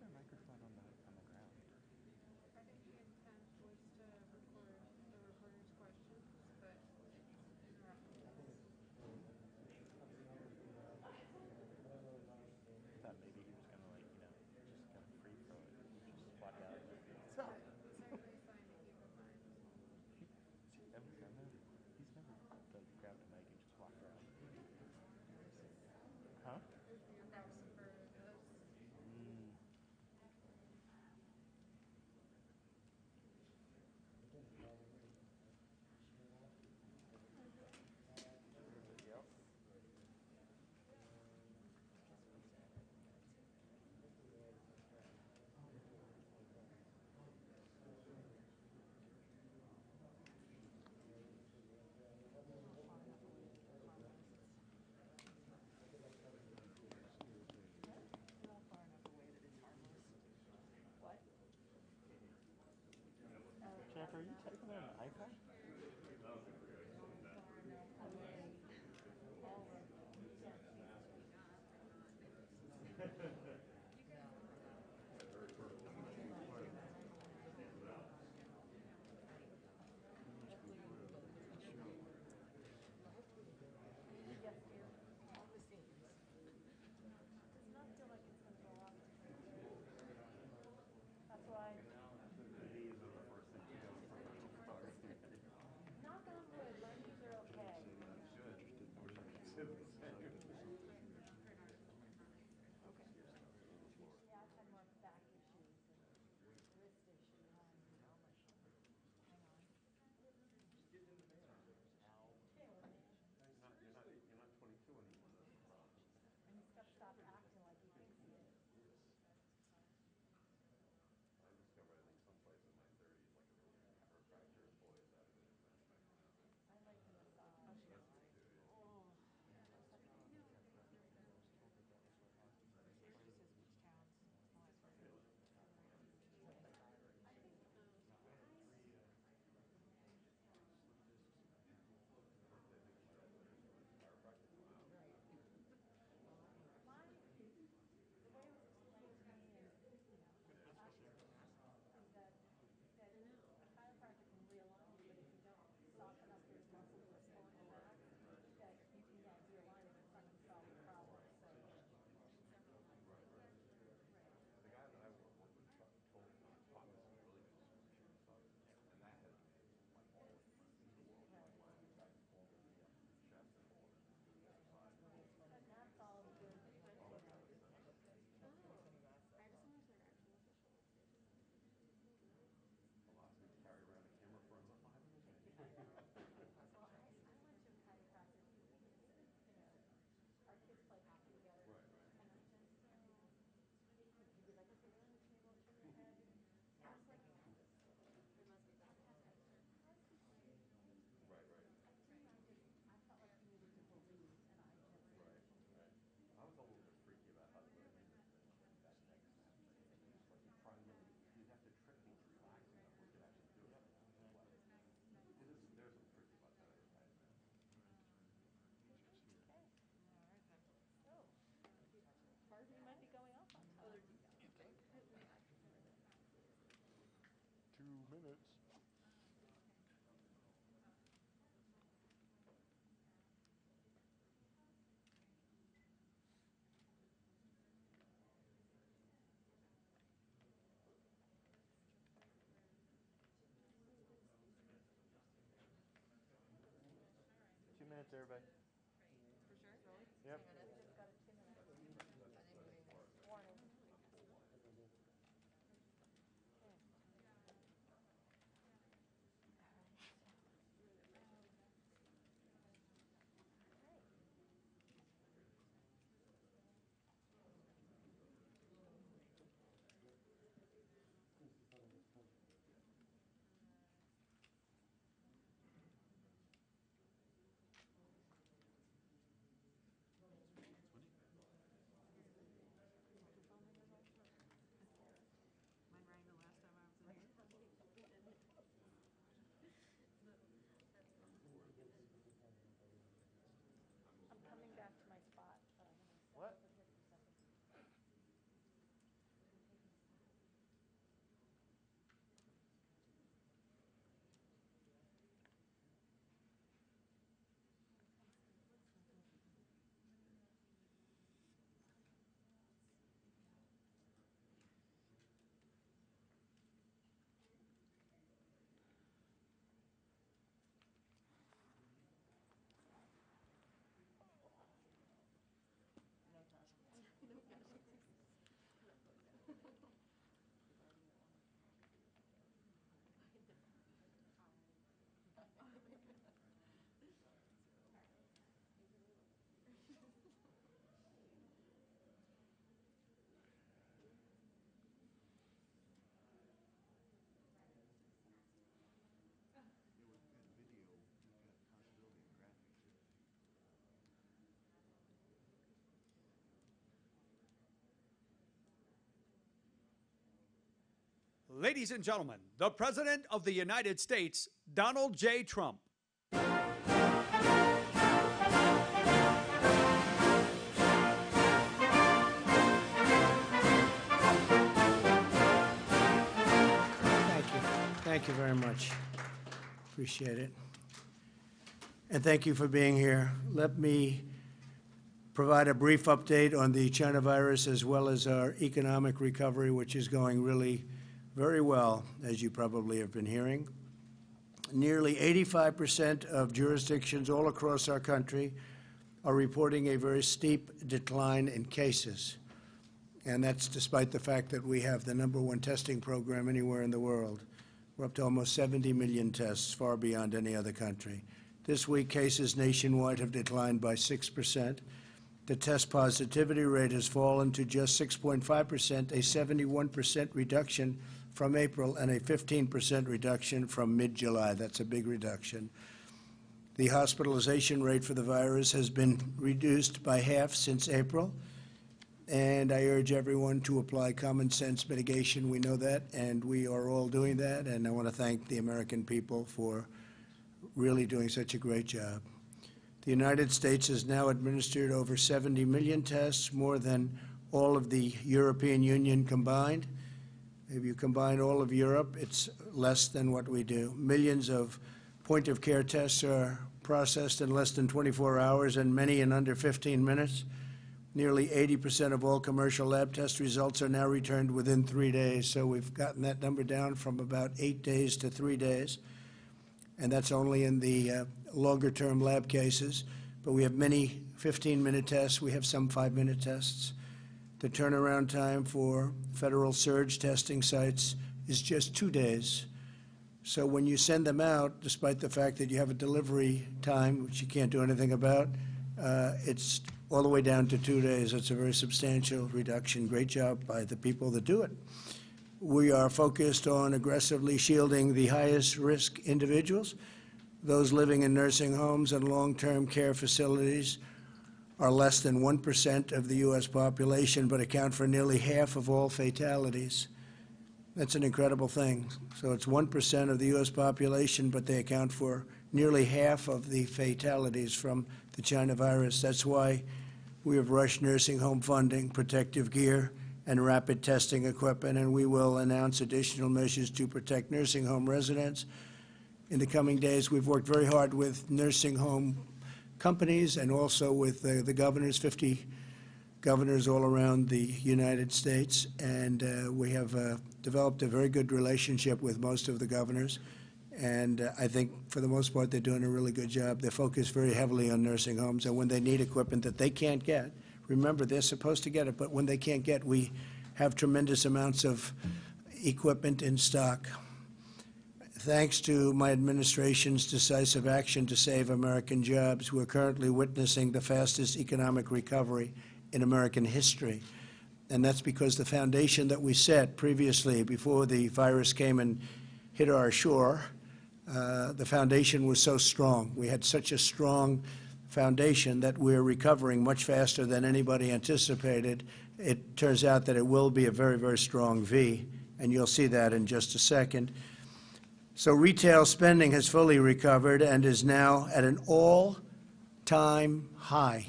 there a microphone on the ground? I think the intent was to record the reporter's questions, but it's interrupted. I thought maybe he was gonna like, just kind of free throw it, just walk out. Stop. It's actually a sign to keep in mind. Has he ever done that? He's never like grabbed a mic and just walked around. Huh? It would be a problem for us. Everybody else? What? Jennifer, are you typing on an iPad? Yes, dear. All the scenes. Does not feel like it's going to go off. That's why. These are the first things you go Knock on wood, my knees are okay. Okay. Yeah, I've had more back issues and wrist issues. Hang on. You're not 22 anymore. And he's got to stop acting like he thinks he is. I discovered, I think, someplace in my 30s, like a really chiropractor employees out of it. I like the massage. Oh. She says which towns. Oh, that's right. I think the way it was explained to me is, that a chiropractor can realign you, but if you don't soften up your muscles or slow them down, that you can get realign it. It's not going to solve the problem. So. The guy that I work with told me taught me some really good surgery, and that has made like all of the world back and forth in the chest and all of the exercise. And that's all good. I have so much like actual official. Allows me to carry around a camera for another 5 minutes. Well, I went to a chiropractor. Our kids play hockey together. Right. And I just, he'd be like, okay, let me see, we'll turn your head. I was like, there must be that. Right. I felt like he needed to believe, and I just. Right. I was a little bit freaky about how to do that next step. Like you try to you'd have to trick me to relaxing before you could actually do it. There's some tricky about that. Okay. All right then. So, Harvey might be going off on time. You think? 2 minutes. Two minutes, everybody. For sure? Really? Yep. 2 minutes? Just got a 2 minute I didn't even warning. Ladies and gentlemen, the President of the United States, Donald J. Trump. Thank you very much. Appreciate it. And thank you for being here. Let me provide a brief update on the China virus as well as our economic recovery, which is going really very well, as you probably have been hearing. Nearly 85% of jurisdictions all across our country are reporting a very steep decline in cases. And that's despite the fact that we have the #1 testing program anywhere in the world. We're up to almost 70 million tests, far beyond any other country. This week, cases nationwide have declined by 6%. The test positivity rate has fallen to just 6.5%, a 71% reduction from April and a 15% reduction from mid-July. That's a big reduction. The hospitalization rate for the virus has been reduced by half since April. And I urge everyone to apply common sense mitigation. We know that, and we are all doing that. And I want to thank the American people for really doing such a great job. The United States has now administered over 70 million tests, more than all of the European Union combined. If you combine all of Europe, it's less than what we do. Millions of point-of-care tests are processed in less than 24 hours, and many in under 15 minutes. Nearly 80% of all commercial lab test results are now returned within 3 days. So we've gotten that number down from about 8 days to 3 days. And that's only in the longer-term lab cases. But we have many 15-minute tests. We have some 5-minute tests. The turnaround time for federal surge testing sites is just 2 days. So when you send them out, despite the fact that you have a delivery time, which you can't do anything about, it's all the way down to 2 days. It's a very substantial reduction. Great job by the people that do it. We are focused on aggressively shielding the highest risk individuals. Those living in nursing homes and long-term care facilities are less than 1% of the U.S. population, but account for nearly half of all fatalities. That's an incredible thing. So it's 1% of the U.S. population, but they account for nearly half of the fatalities from the China virus. That's why we have rushed nursing home funding, protective gear, and rapid testing equipment, and we will announce additional measures to protect nursing home residents. In the coming days, we've worked very hard with nursing home companies and also with the governors, 50 governors all around the United States, and we have developed a very good relationship with most of the governors. And I think, for the most part, they're doing a really good job. They're focused very heavily on nursing homes, and when they need equipment that they can't get, remember, they're supposed to get it, but when they can't get, we have tremendous amounts of equipment in stock. Thanks to my administration's decisive action to save American jobs, we're currently witnessing the fastest economic recovery in American history. And that's because the foundation that we set previously, before the virus came and hit our shore, the foundation was so strong. We had such a strong foundation that we're recovering much faster than anybody anticipated. It turns out that it will be a very, very strong V, and you'll see that in just a second. So retail spending has fully recovered and is now at an all-time high.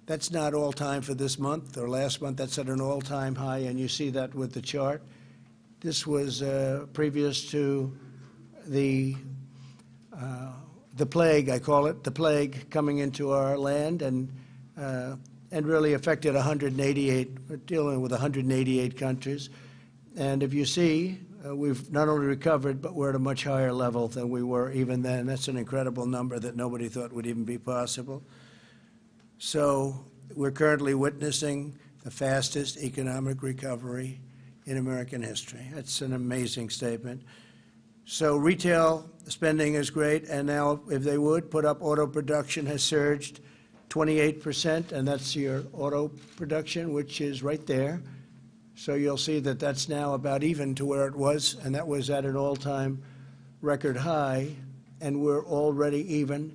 That's not all-time for this month or last month. That's at an all-time high, and you see that with the chart. This was previous to the plague, I call it, the plague coming into our land, and really affected 188. We're dealing with 188 countries. And if you see, we've not only recovered, but we're at a much higher level than we were even then. That's an incredible number that nobody thought would even be possible. So we're currently witnessing the fastest economic recovery in American history. That's an amazing statement. So retail spending is great, and now, if they would, put up auto production has surged 28%, and that's your auto production, which is right there. So you'll see that that's now about even to where it was, and that was at an all-time record high, and we're already even.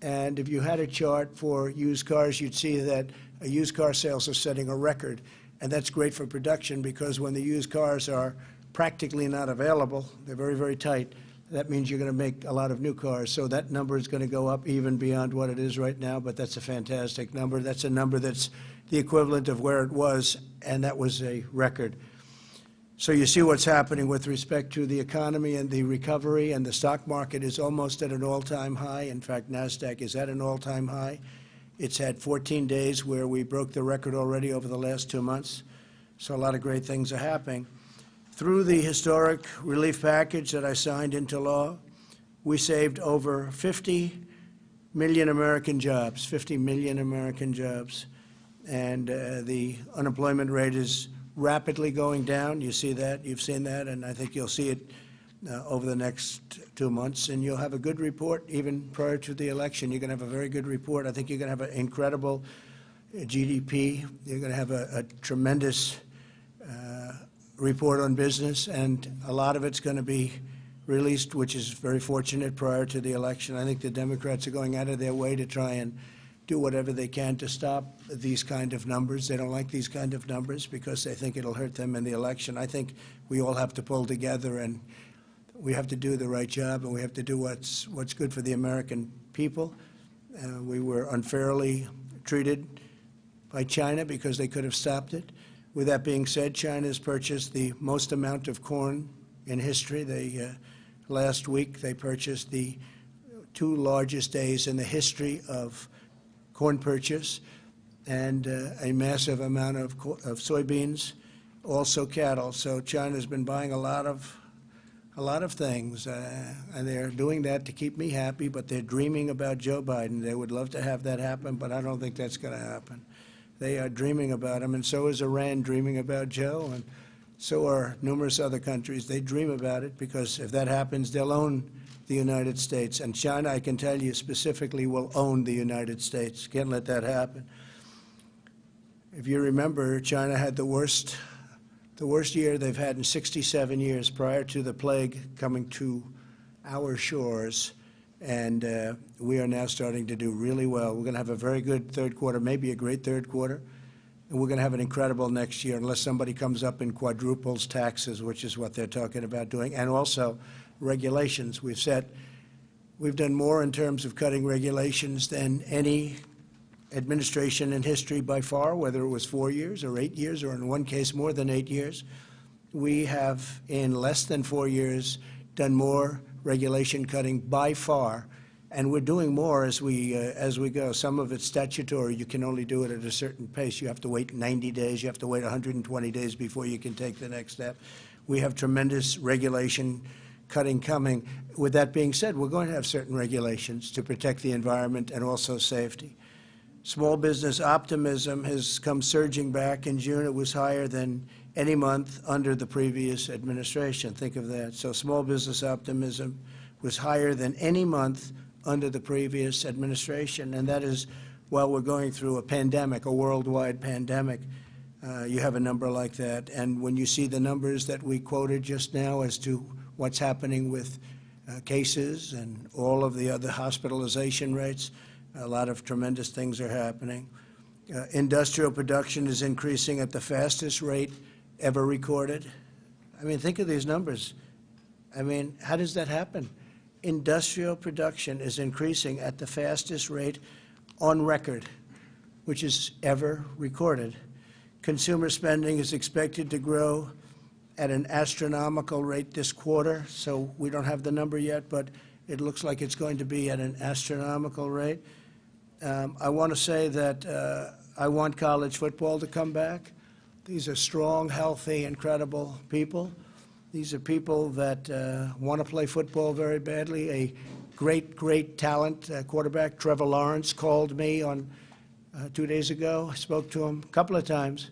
And if you had a chart for used cars, you'd see that used car sales are setting a record, and that's great for production, because when the used cars are practically not available. They're very, very tight. That means you're going to make a lot of new cars. So that number is going to go up even beyond what it is right now, but that's a fantastic number. That's a number that's the equivalent of where it was, and that was a record. So you see what's happening with respect to the economy and the recovery, and the stock market is almost at an all-time high. In fact, NASDAQ is at an all-time high. It's had 14 days where we broke the record already over the last 2 months. So a lot of great things are happening. Through the historic relief package that I signed into law, we saved over 50 million American jobs, 50 million American jobs. And the unemployment rate is rapidly going down. You see that, you've seen that, and I think you'll see it over the next 2 months, and you'll have a good report even prior to the election. You're going to have a very good report. I think you're going to have an incredible GDP. You're going to have a tremendous report on business, and a lot of it's going to be released, which is very fortunate, prior to the election. I think the Democrats are going out of their way to try and do whatever they can to stop these kind of numbers. They don't like these kind of numbers because they think it'll hurt them in the election. I think we all have to pull together, and we have to do the right job, and we have to do what's good for the American people. We were unfairly treated by China because they could have stopped it. With that being said, China has purchased the most amount of corn in history. Last week they purchased the 2 largest days in the history of corn purchase, and a massive amount of soybeans, also cattle. So China's been buying a lot of things, and they're doing that to keep me happy, but they're dreaming about Joe Biden. They would love to have that happen, but I don't think that's going to happen. They are dreaming about him, and so is Iran dreaming about Joe, and so are numerous other countries. They dream about it because if that happens, they'll own the United States. And China, I can tell you specifically, will own the United States. Can't let that happen. If you remember, China had the worst year they've had in 67 years prior to the plague coming to our shores. And we are now starting to do really well. We're going to have a very good third quarter, maybe a great third quarter. And we're going to have an incredible next year unless somebody comes up and quadruples taxes, which is what they're talking about doing. And also regulations. We've done more in terms of cutting regulations than any administration in history by far, whether it was 4 years or 8 years, or in one case more than 8 years. We have, in less than 4 years, done more regulation cutting by far, and we're doing more as we go. Some of it's statutory. You can only do it at a certain pace. You have to wait 90 days. You have to wait 120 days before you can take the next step. We have tremendous regulation cutting coming. With that being said, we're going to have certain regulations to protect the environment and also safety. Small business optimism has come surging back. In June, it was higher than any month under the previous administration. Think of that. So small business optimism was higher than any month under the previous administration, and that is while we're going through a pandemic, a worldwide pandemic. You have a number like that. And when you see the numbers that we quoted just now as to what's happening with cases and all of the other hospitalization rates, a lot of tremendous things are happening. Industrial production is increasing at the fastest rate ever recorded. I mean, think of these numbers. I mean, how does that happen? Industrial production is increasing at the fastest rate on record, which is ever recorded. Consumer spending is expected to grow at an astronomical rate this quarter, so we don't have the number yet, but it looks like it's going to be at an astronomical rate. I want to say that I want college football to come back. These are strong, healthy, incredible people. These are people that want to play football very badly. A great talent quarterback, Trevor Lawrence, called me on 2 days ago. I spoke to him a couple of times.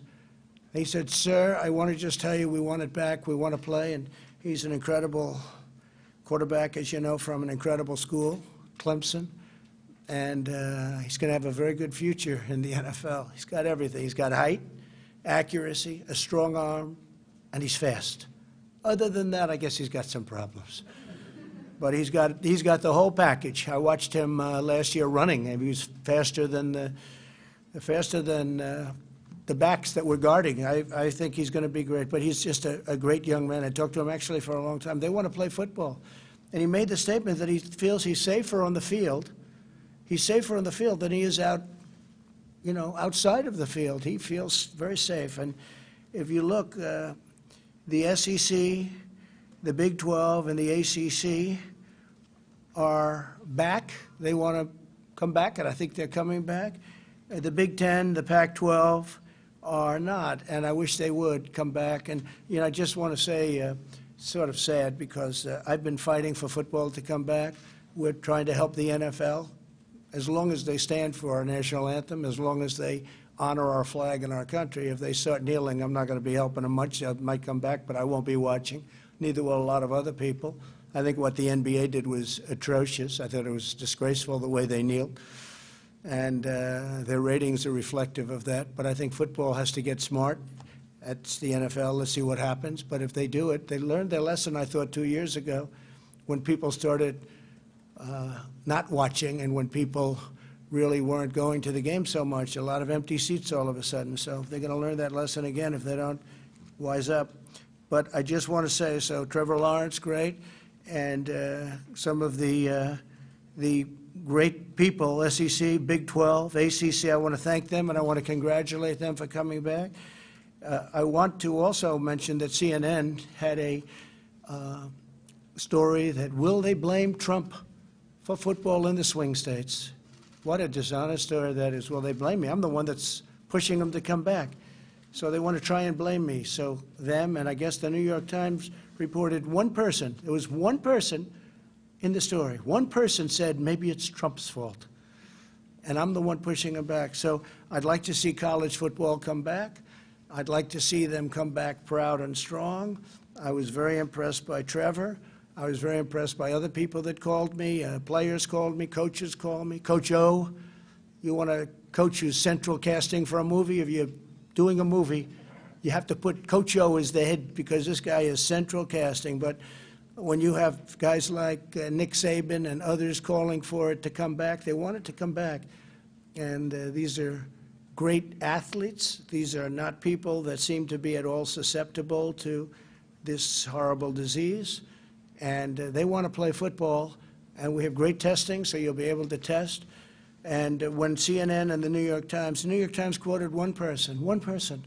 He said, "Sir, I want to just tell you we want it back. We want to play." And he's an incredible quarterback, as you know, from an incredible school, Clemson. And he's going to have a very good future in the NFL. He's got everything. He's got height, accuracy, a strong arm, and he's fast. Other than that, I guess he's got some problems. But he's got the whole package. I watched him last year running, and he was faster than the backs that we're guarding. I think he's going to be great, but he's just a great young man. I talked to him actually for a long time. They want to play football. And he made the statement that he feels he's safer on the field. He's safer on the field than he is out, you know, outside of the field. He feels very safe. And if you look, the SEC, the Big 12, and the ACC are back. They want to come back, and I think they're coming back. The Big 10, the Pac-12 are not, and I wish they would come back. And, you know, I just want to say, sort of sad, because I've been fighting for football to come back. We're trying to help the NFL. As long as they stand for our national anthem, as long as they honor our flag and our country. If they start kneeling, I'm not going to be helping them much. I might come back, but I won't be watching. Neither will a lot of other people. I think what the NBA did was atrocious. I thought it was disgraceful the way they kneeled. And their ratings are reflective of that. But I think football has to get smart. That's the NFL. Let's see what happens. But if they do it, they learned their lesson, I thought, 2 years ago when people started not watching and when people really weren't going to the game so much. A lot of empty seats all of a sudden. So they're going to learn that lesson again if they don't wise up. But I just want to say, so Trevor Lawrence, great. And some of the great people, SEC, Big 12, ACC, I want to thank them and I want to congratulate them for coming back. I want to also mention that CNN had a story that will they blame Trump for football in the swing states? What a dishonest story that is. Will they blame me? I'm the one that's pushing them to come back. So they want to try and blame me. So them, and I guess the New York Times reported one person. There was one person in the story. One person said, maybe it's Trump's fault. And I'm the one pushing them back. So I'd like to see college football come back. I'd like to see them come back proud and strong. I was very impressed by Trevor. I was very impressed by other people that called me. Players called me. Coaches called me. Coach O, you want a coach who's central casting for a movie? If you're doing a movie, you have to put Coach O as the head because this guy is central casting. But when you have guys like Nick Saban and others calling for it to come back, they want it to come back. And these are great athletes. These are not people that seem to be at all susceptible to this horrible disease. And they want to play football. And we have great testing, so you'll be able to test. And when CNN and the New York Times quoted one person,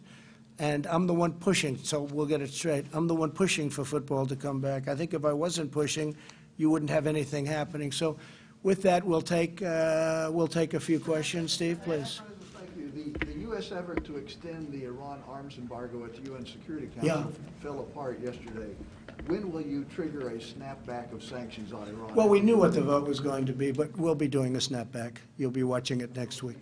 and I'm the one pushing, so we'll get it straight. I'm the one pushing for football to come back. I think if I wasn't pushing, you wouldn't have anything happening. So with that, we'll take a few questions. Steve, please. Thank you. The U.S. effort to extend the Iran arms embargo at the UN Security Council fell apart yesterday. When will you trigger a snapback of sanctions on Iran? Well, we knew what the vote was going to be, but we'll be doing a snapback. You'll be watching it next week.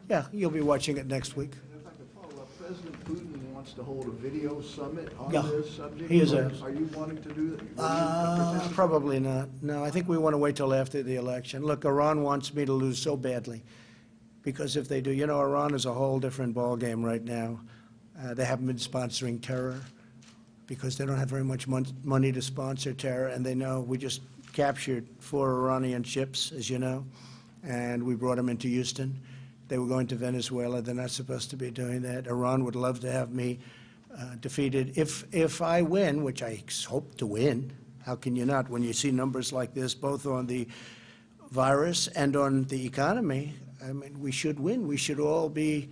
Yeah, you'll be watching it next week. If I could follow up, President Putin wants to hold a video summit on Yeah, this subject. he is Are you wanting to do that? Probably not. No, I think we want to wait till after the election. Look, Iran wants me to lose so badly, because if they do, you know, Iran is a whole different ballgame right now. They haven't been sponsoring terror because they don't have very much money to sponsor terror, and they know we just captured 4 Iranian ships, as you know, and we brought them into Houston. They were going to Venezuela. They're not supposed to be doing that. Iran would love to have me defeated. If I win, which I hope to win, how can you not when you see numbers like this, both on the virus and on the economy? I mean, we should win. We should all be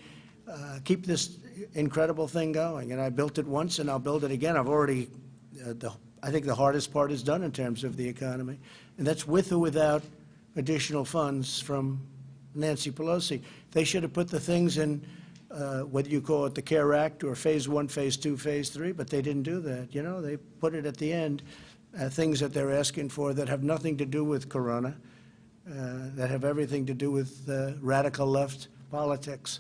keep this incredible thing going. And I built it once, and I'll build it again. I've already, I think the hardest part is done in terms of the economy, and that's with or without additional funds from Nancy Pelosi. They should have put the things in, whether you call it the CARE Act or Phase 1, Phase 2, Phase 3, but they didn't do that. You know, they put it at the end, things that they're asking for that have nothing to do with Corona, that have everything to do with radical left politics.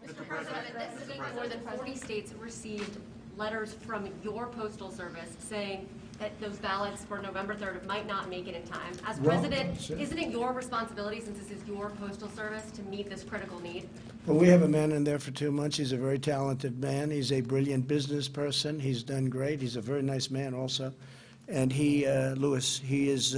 Mr. President, this week more than 40 states received letters from your postal service saying that those ballots for November 3rd might not make it in time. As president, isn't it your responsibility, since this is your postal service, to meet this critical need? Well, we have a man in there for 2 months. He's a very talented man. He's a brilliant business person. He's done great. He's a very nice man also. And he, Lewis, he is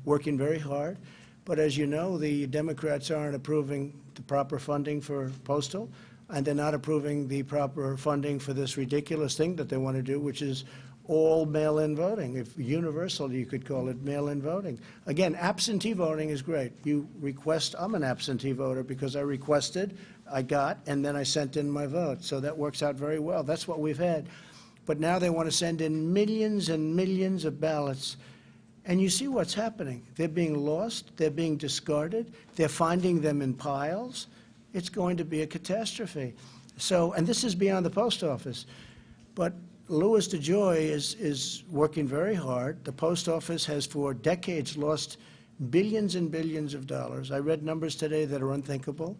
working very hard. But as you know, the Democrats aren't approving the proper funding for Postal. and they're not approving the proper funding for this ridiculous thing that they want to do, which is all mail-in voting. If universal, you could call it mail-in voting. Again, absentee voting is great. You request, I'm an absentee voter because I requested, I got, and then I sent in my vote. So that works out very well. That's what we've had. But now they want to send in millions and millions of ballots. And you see what's happening. They're being lost. They're being discarded. They're finding them in piles. It's going to be a catastrophe. So, and this is beyond the post office. But Louis DeJoy is working very hard. The post office has for decades lost billions and billions of dollars. I read numbers today that are unthinkable.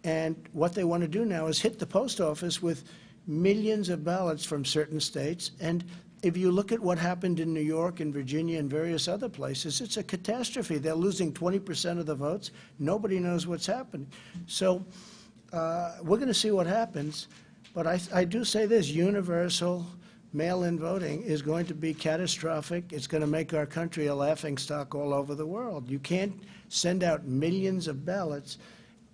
And what they want to do now is hit the post office with millions of ballots from certain states. And if you look at what happened in New York and Virginia and various other places, it's a catastrophe. They're losing 20% of the votes. Nobody knows what's happening. So we're going to see what happens. But I do say this, universal mail-in voting is going to be catastrophic. It's going to make our country a laughingstock all over the world. You can't send out millions of ballots.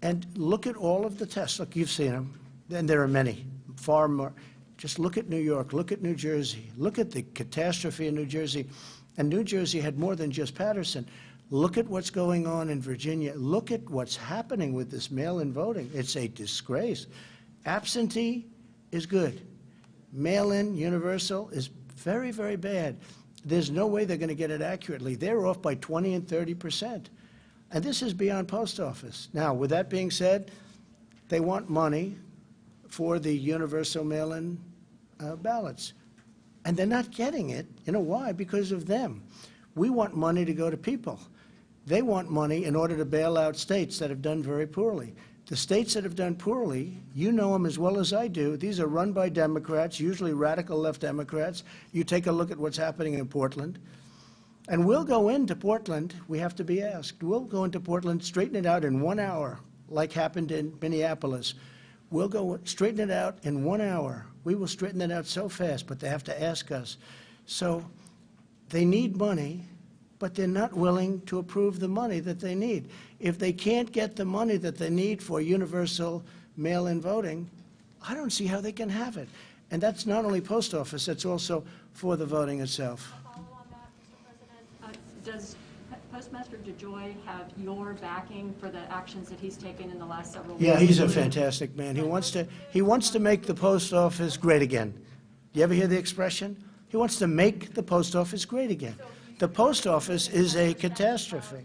And look at all of the tests. Look, you've seen them. And there are many, far more. Just look at New York. Look at New Jersey. Look at the catastrophe in New Jersey. And New Jersey had more than just Patterson. Look at what's going on in Virginia. Look at what's happening with this mail-in voting. It's a disgrace. Absentee is good. Mail-in, universal, is very, very bad. There's no way they're going to get it accurately. They're off by 20 and 30%. And this is beyond post office. Now, with that being said, they want money for the universal mail-in ballots. And they're not getting it. You know why? Because of them. We want money to go to people. They want money in order to bail out states that have done very poorly. The states that have done poorly, you know them as well as I do. These are run by Democrats, usually radical left Democrats. You take a look at what's happening in Portland. And we'll go into Portland, we have to be asked. We'll go into Portland, straighten it out in 1 hour, like happened in Minneapolis. We'll go straighten it out in 1 hour. We will straighten it out so fast, but they have to ask us. So they need money, but they're not willing to approve the money that they need. If they can't get the money that they need for universal mail-in voting, I don't see how they can have it. And that's not only post office, that's also for the voting itself. A follow on that, Mr. President. Does Postmaster DeJoy have your backing for the actions that he's taken in the last several weeks? Yeah, he's a fantastic man. He wants to make the post office great again. You ever hear the expression? He wants to make the post office great again. The post office is a catastrophe.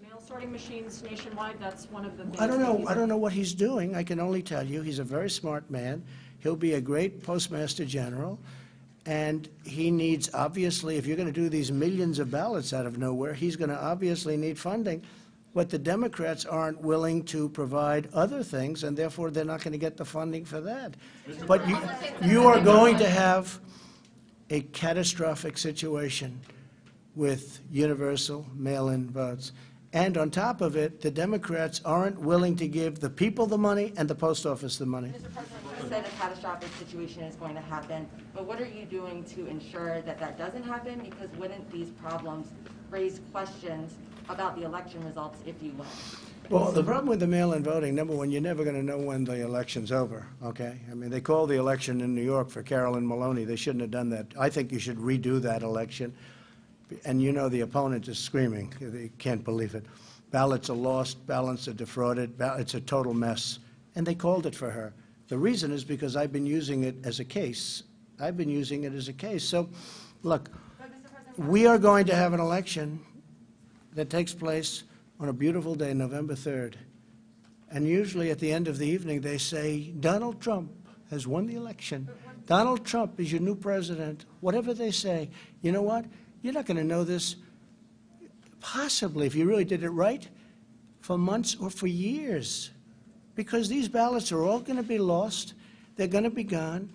Mail sorting machines nationwide, that's one of the things. I don't know what he's doing. I can only tell you he's a very smart man. He'll be a great postmaster general. And he needs, obviously, if you're going to do these millions of ballots out of nowhere, he's going to obviously need funding. But the Democrats aren't willing to provide other things, and therefore they're not going to get the funding for that. But you are going to have a catastrophic situation with universal mail-in votes. And on top of it, the Democrats aren't willing to give the people the money and the post office the money. Mr. President, you said a catastrophic situation is going to happen, but what are you doing to ensure that that doesn't happen? Because wouldn't these problems raise questions about the election results if you win? Well, the problem with the mail-in voting, number one, you're never going to know when the election's over, okay? I mean, they called the election in New York for Carolyn Maloney. They shouldn't have done that. I think you should redo that election. And you know the opponent is screaming. They can't believe it. Ballots are lost. Ballots are defrauded. It's a total mess. And they called it for her. The reason is because I've been using it as a case. I've been using it as a case. So, look, we are going to have an election that takes place on a beautiful day, November 3rd. And usually at the end of the evening, they say, Donald Trump has won the election. Donald Trump is your new president. Whatever they say, you know what? You're not going to know this, possibly, if you really did it right, for months or for years. Because these ballots are all going to be lost. They're going to be gone.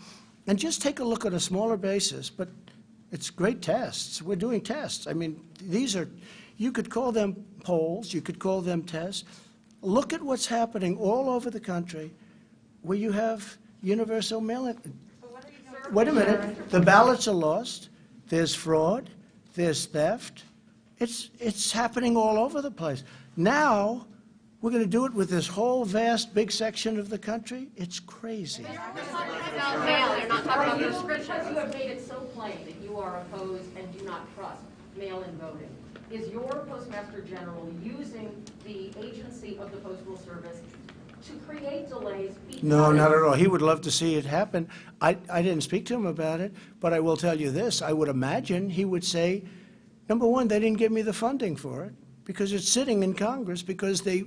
And just take a look at a smaller basis. But it's great tests. We're doing tests. I mean, these are, you could call them polls. You could call them tests. Look at what's happening all over the country where you have universal mail-in. Wait a minute. The ballots are lost. There's fraud. There's theft. It's happening all over the place. Now, We're going to do it with this whole vast, big section of the country? It's crazy. You're talking about mail, you're not talking about prescriptions. You have made it so plain that you are opposed and do not trust mail-in voting. Is your Postmaster General using the agency of the Postal Service to create delays? No, not at all. He would love to see it happen. I didn't speak to him about it, but I will tell you this. I would imagine he would say, number one, they didn't give me the funding for it because it's sitting in Congress because they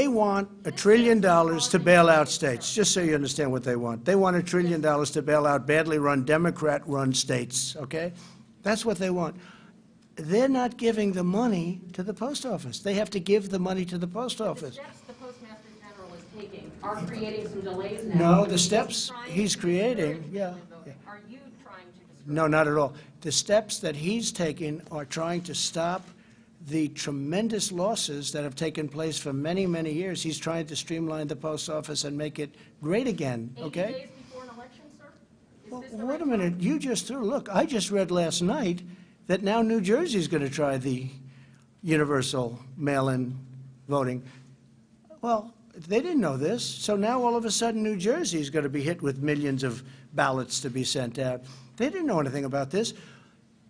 want $1 trillion to bail out states, just so you understand what they want. They want $1 trillion to bail out badly run, Democrat-run states, okay? That's what they want. They're not giving the money to the post office. They have to give the money to the post office. The steps the Postmaster General is taking are creating some delays now. No, the steps he's creating, yeah. Are you trying to discourage? No, not at all. The steps that he's taking are trying to stop the tremendous losses that have taken place for many, many years. He's trying to streamline the post office and make it great again, 80 okay? days before an election, sir? Is Well, this the wait right a minute. time? You just threw, look, I just read last night that now New Jersey's going to try the universal mail-in voting. Well, they didn't know this, so now all of a sudden New Jersey's going to be hit with millions of ballots to be sent out. They didn't know anything about this.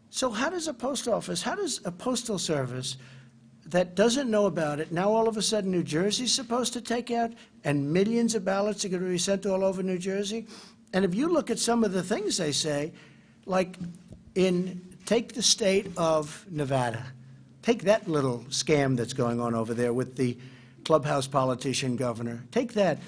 So how does a post office, how does a postal service that doesn't know about it, now all of a sudden New Jersey's supposed to take out and millions of ballots are going to be sent all over New Jersey? And if you look at some of the things they say, like take the state of Nevada. Take that little scam that's going on over there with the clubhouse politician governor. Take that,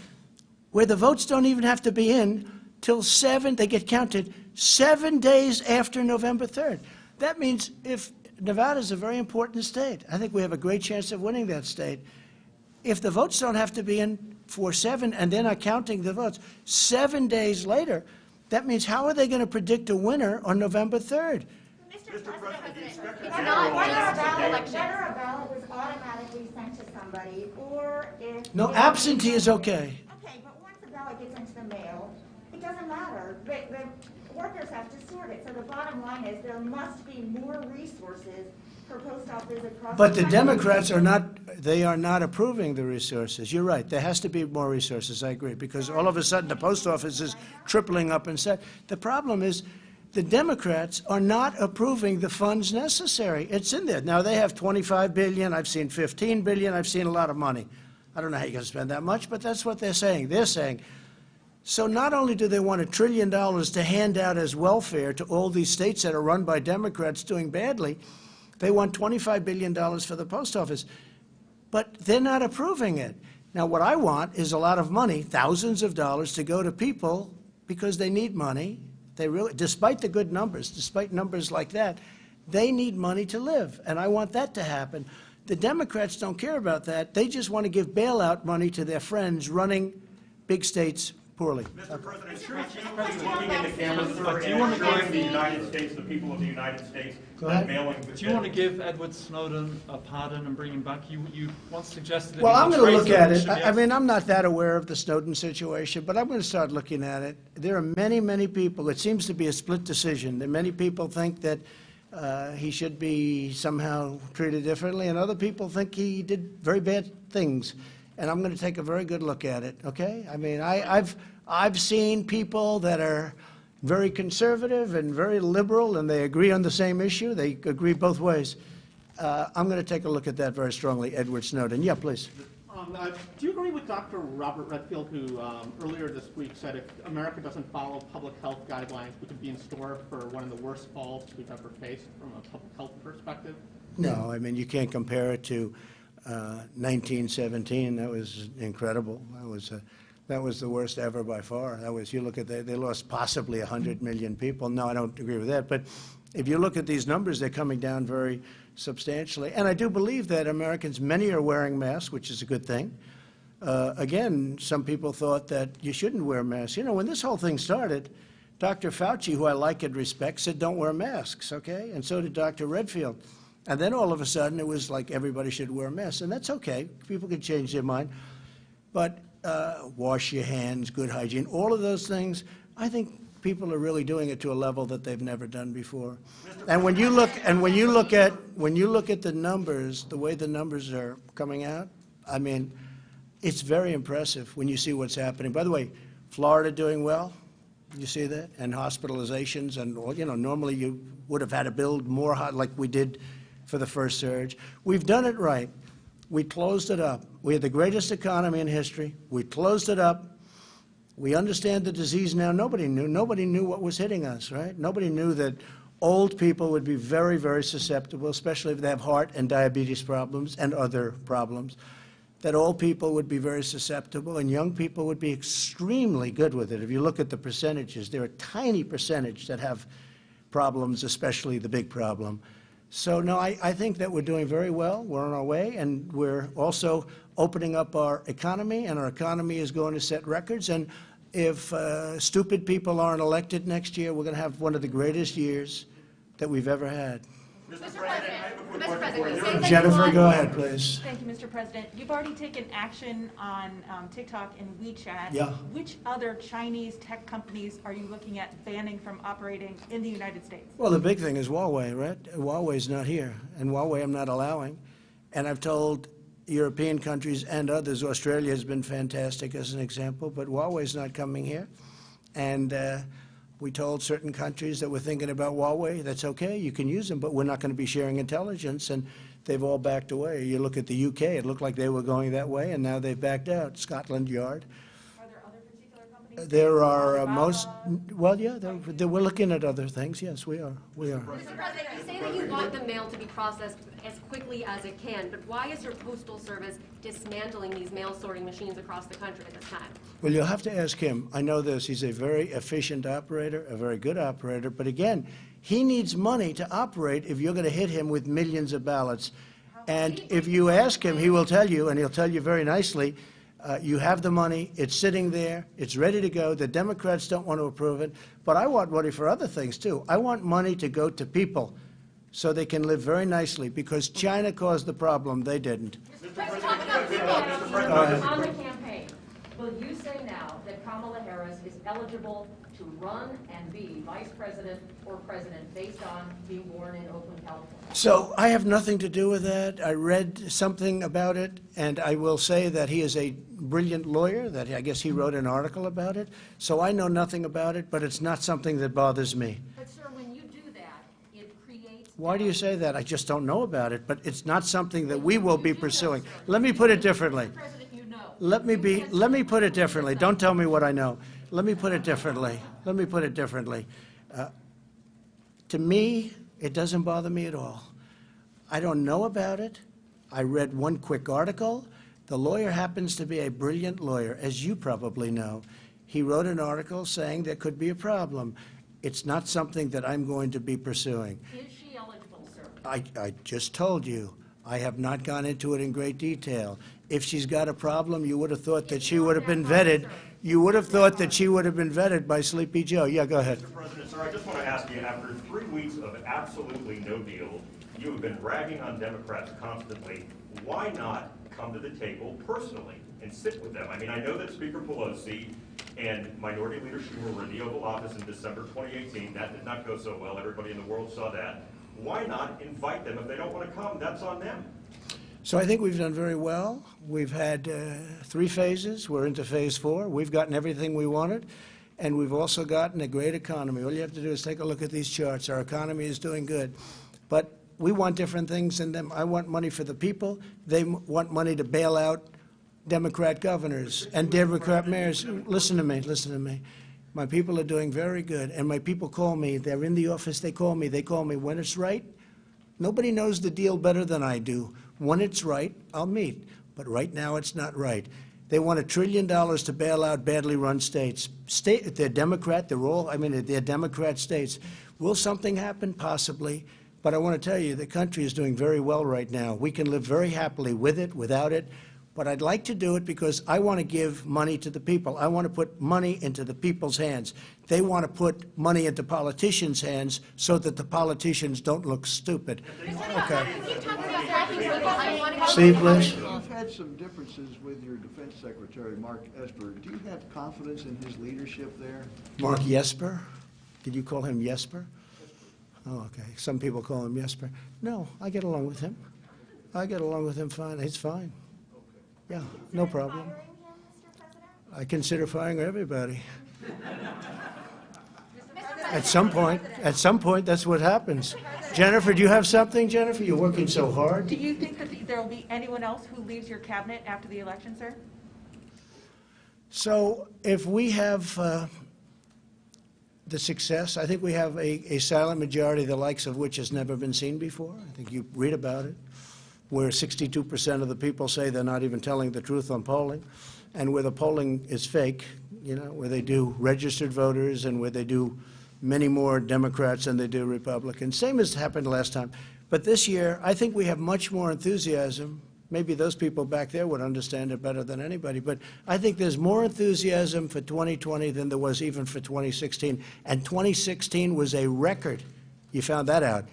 where the votes don't even have to be in till they get counted 7 days after November 3rd. That means if Nevada's a very important state, I think we have a great chance of winning that state. If the votes don't have to be in for 7 and they're not counting the votes 7 days later, that means how are they going to predict a winner on November 3rd? Mr. President, It's not just an election. whether a ballot was automatically sent to somebody, or if... No, absentee is okay. Okay, but once the ballot gets into the mail, it doesn't matter. The workers have to sort it. So the bottom line is there must be more resources for post offices across But the country. Democrats are not approving the resources. You're right, there has to be more resources, I agree, because all of a sudden the post office is tripling up in size. The problem is the Democrats are not approving the funds necessary. It's in there. Now, they have $25 billion, I've seen $15 billion, I've seen a lot of money. I don't know how you're going to spend that much, but that's what they're saying. They're saying, so not only do they want $1 trillion to hand out as welfare to all these states that are run by Democrats doing badly, they want $25 billion for the post office. But they're not approving it. Now, what I want is a lot of money, thousands of dollars, to go to people because they need money. They really, despite the good numbers, despite numbers like that, they need money to live, and I want that to happen. The Democrats don't care about that. They just want to give bailout money to their friends running big states poorly. Mr. President, sure you keep looking at the camera, sir, and assuring the United States, the people of the United States, Go that ahead. mailing... Do you want to give Edward Snowden a pardon and bring him back? You once suggested that Well, he I'm was going to look at raised it. I mean, I'm not that aware of the Snowden situation, but I'm going to start looking at it. There are many, many people. It seems to be a split decision. That many people think that he should be somehow treated differently, and other people think he did very bad things. And I'm going to take a very good look at it, okay? I mean, I've seen people that are very conservative and very liberal, and they agree on the same issue. They agree both ways. I'm going to take a look at that very strongly, Edward Snowden. Yeah, please. Do you agree with Dr. Robert Redfield, who earlier this week said if America doesn't follow public health guidelines, we could be in store for one of the worst falls we've ever faced from a public health perspective? No, I mean, you can't compare it to 1917. That was incredible. That was the worst ever by far. That was, you look at they lost possibly 100 million people. No, I don't agree with that. But if you look at these numbers, they're coming down very substantially. And I do believe that Americans, many are wearing masks, which is a good thing. Again, some people thought that you shouldn't wear masks. You know, when this whole thing started, Dr. Fauci, who I like and respect, said don't wear masks, okay? And so did Dr. Redfield. And then all of a sudden, it was like everybody should wear masks. And that's okay. People can change their mind. But wash your hands, good hygiene, all of those things, I think people are really doing it to a level that they've never done before. And when you look at the numbers, the way the numbers are coming out, I mean, it's very impressive when you see what's happening. By the way, Florida doing well. You see that? And hospitalizations, and, you know, normally you would have had to build more like we did for the first surge. We've done it right. We closed it up. We had the greatest economy in history. We closed it up. We understand the disease now. Nobody knew what was hitting us, right? Nobody knew that old people would be very, very susceptible, especially if they have heart and diabetes problems and other problems, that old people would be very susceptible, and young people would be extremely good with it. If you look at the percentages, they're a tiny percentage that have problems, especially the big problem. So, no, I think that we're doing very well. We're on our way, and we're also opening up our economy, and our economy is going to set records. And if stupid people aren't elected next year, we're going to have one of the greatest years that we've ever had. Mr. President, I have a quick question for you. Jennifer, go ahead, please. Thank you, Mr. President. You've already taken action on TikTok and WeChat. Yeah. Which other Chinese tech companies are you looking at banning from operating in the United States? Well, the big thing is Huawei, right? Huawei's not here, and Huawei I'm not allowing. And I've told European countries and others, Australia has been fantastic as an example, but Huawei's not coming here. And we told certain countries that we're thinking about Huawei, that's okay, you can use them, but we're not going to be sharing intelligence, and they've all backed away. You look at the UK, it looked like they were going that way, and now they've backed out. Scotland Yard. Are there other particular companies? There are well, yeah, we're looking at other things, yes, we are. Mr. President, you say that you want the mail to be processed as quickly as it can, but why is your Postal Service dismantling these mail sorting machines across the country at this time? Well, you'll have to ask him. I know this. He's a very efficient operator, a very good operator. But again, he needs money to operate if you're going to hit him with millions of ballots. And if you ask him, he will tell you, and he'll tell you very nicely, you have the money, it's sitting there, it's ready to go. The Democrats don't want to approve it. But I want money for other things, too. I want money to go to people so they can live very nicely, because China caused the problem. They didn't. Mr. President, on the campaign, will you say now that Kamala Harris is eligible to run and be vice president or president based on being born in Oakland, California? So I have nothing to do with that. I read something about it, and I will say that he is a brilliant lawyer, that I guess he wrote an article about it. So I know nothing about it, but it's not something that bothers me. But, sir, when you do that, it creates... Why do you say that? I just don't know about it, but it's not something that we will be pursuing. Let me put it differently. Let me put it differently. Don't tell me what I know. Let me put it differently. Let me put it differently. To me, it doesn't bother me at all. I don't know about it. I read one quick article. The lawyer happens to be a brilliant lawyer, as you probably know. He wrote an article saying there could be a problem. It's not something that I'm going to be pursuing. Is she eligible, sir? I just told you. I have not gone into it in great detail. If she's got a problem, you would have thought that she would have been vetted. You would have thought that she would have been vetted by Sleepy Joe. Yeah, go ahead. Mr. President, sir, I just want to ask you, after 3 weeks of absolutely no deal, you have been ragging on Democrats constantly. Why not come to the table personally and sit with them? I mean, I know that Speaker Pelosi and Minority Leader Schumer were in the Oval Office in December 2018. That did not go so well. Everybody in the world saw that. Why not invite them? If they don't want to come, that's on them. So I think we've done very well. We've had 3 phases. We're into phase 4. We've gotten everything we wanted, and we've also gotten a great economy. All you have to do is take a look at these charts. Our economy is doing good. But we want different things in them. I want money for the people. They want money to bail out Democrat governors and Democrat mayors. Listen to me, listen to me. My people are doing very good, and my people call me. They're in the office. They call me. They call me when it's right. Nobody knows the deal better than I do. When it's right, I'll meet. But right now, it's not right. They want $1 trillion to bail out badly run states. They're Democrat. They're Democrat states. Will something happen? Possibly. But I want to tell you, the country is doing very well right now. We can live very happily with it, without it. But I'd like to do it because I want to give money to the people. I want to put money into the people's hands. They want to put money into politicians' hands so that the politicians don't look stupid. Okay. Steve, please. You've had some differences with your Defense Secretary, Mark Esper. Do you have confidence in his leadership there? Mark Jesper? Did you call him Jesper? Oh, okay. Some people call him Jesper. No, I get along with him. I get along with him fine. It's fine. Yeah, no problem. Firing him, Mr. President? I consider firing everybody. At some point, that's what happens. Jennifer, do you have something, Jennifer? You're working so hard. Do you think that there will be anyone else who leaves your cabinet after the election, sir? So if we have the success, I think we have a silent majority, the likes of which has never been seen before. I think you read about it, where 62% of the people say they're not even telling the truth on polling, and where the polling is fake, you know, where they do registered voters and where they do many more Democrats than they do Republicans. Same as happened last time. But this year, I think we have much more enthusiasm. Maybe those people back there would understand it better than anybody, but I think there's more enthusiasm for 2020 than there was even for 2016. And 2016 was a record. You found that out.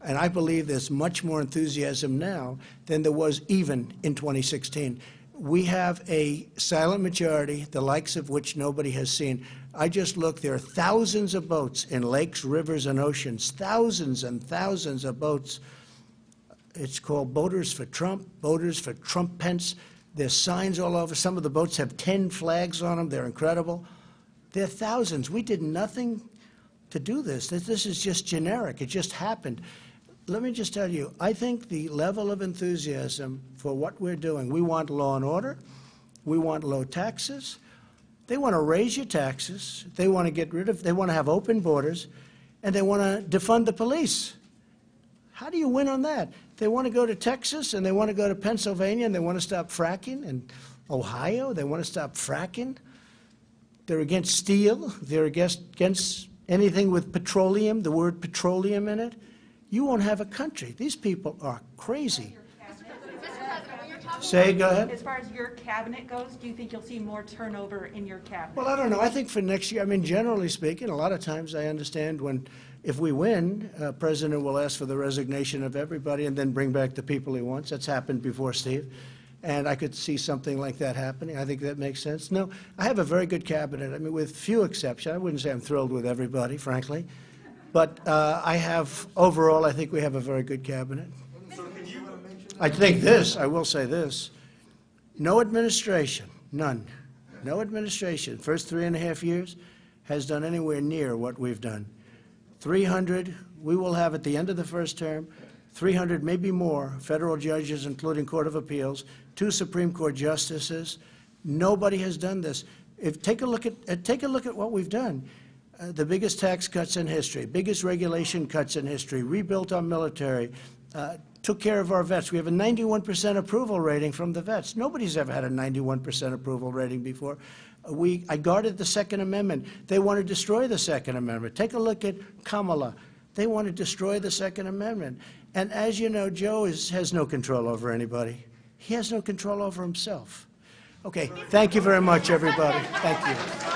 And I believe there's much more enthusiasm now than there was even in 2016. We have a silent majority, the likes of which nobody has seen. I just looked, there are thousands of boats in lakes, rivers, and oceans, thousands and thousands of boats. It's called Boaters for Trump, Boaters for Trump-Pence. There's signs all over. Some of the boats have 10 flags on them. They're incredible. There are thousands. We did nothing to do this. This is just generic. It just happened. Let me just tell you, I think the level of enthusiasm for what we're doing, we want law and order, we want low taxes, they want to raise your taxes, they want to get rid of, they want to have open borders, and they want to defund the police. How do you win on that? They want to go to Texas, and they want to go to Pennsylvania, and they want to stop fracking, and Ohio, they want to stop fracking. They're against steel, they're against anything with petroleum, the word petroleum in it. You won't have a country. These people are crazy. Say, go ahead. As far as your cabinet goes, do you think you'll see more turnover in your cabinet? Well, I don't know. I think for next year, I mean, generally speaking, a lot of times I understand if we win, President will ask for the resignation of everybody and then bring back the people he wants. That's happened before, Steve. And I could see something like that happening. I think that makes sense. No, I have a very good cabinet. I mean, with few exceptions. I wouldn't say I'm thrilled with everybody, frankly. But I have, overall, I think we have a very good cabinet. I think this, I will say this, no administration, none, no administration, first 3.5 years, has done anywhere near what we've done. 300, we will have at the end of the first term, 300, maybe more, federal judges, including Court of Appeals, 2 Supreme Court justices. Nobody has done this. Take a look at what we've done. The biggest tax cuts in history, biggest regulation cuts in history, rebuilt our military, took care of our vets. We have a 91% approval rating from the vets. Nobody's ever had a 91% approval rating before. I guarded the Second Amendment. They want to destroy the Second Amendment. Take a look at Kamala. They want to destroy the Second Amendment. And as you know, Joe has no control over anybody. He has no control over himself. Okay, thank you very much, everybody. Thank you.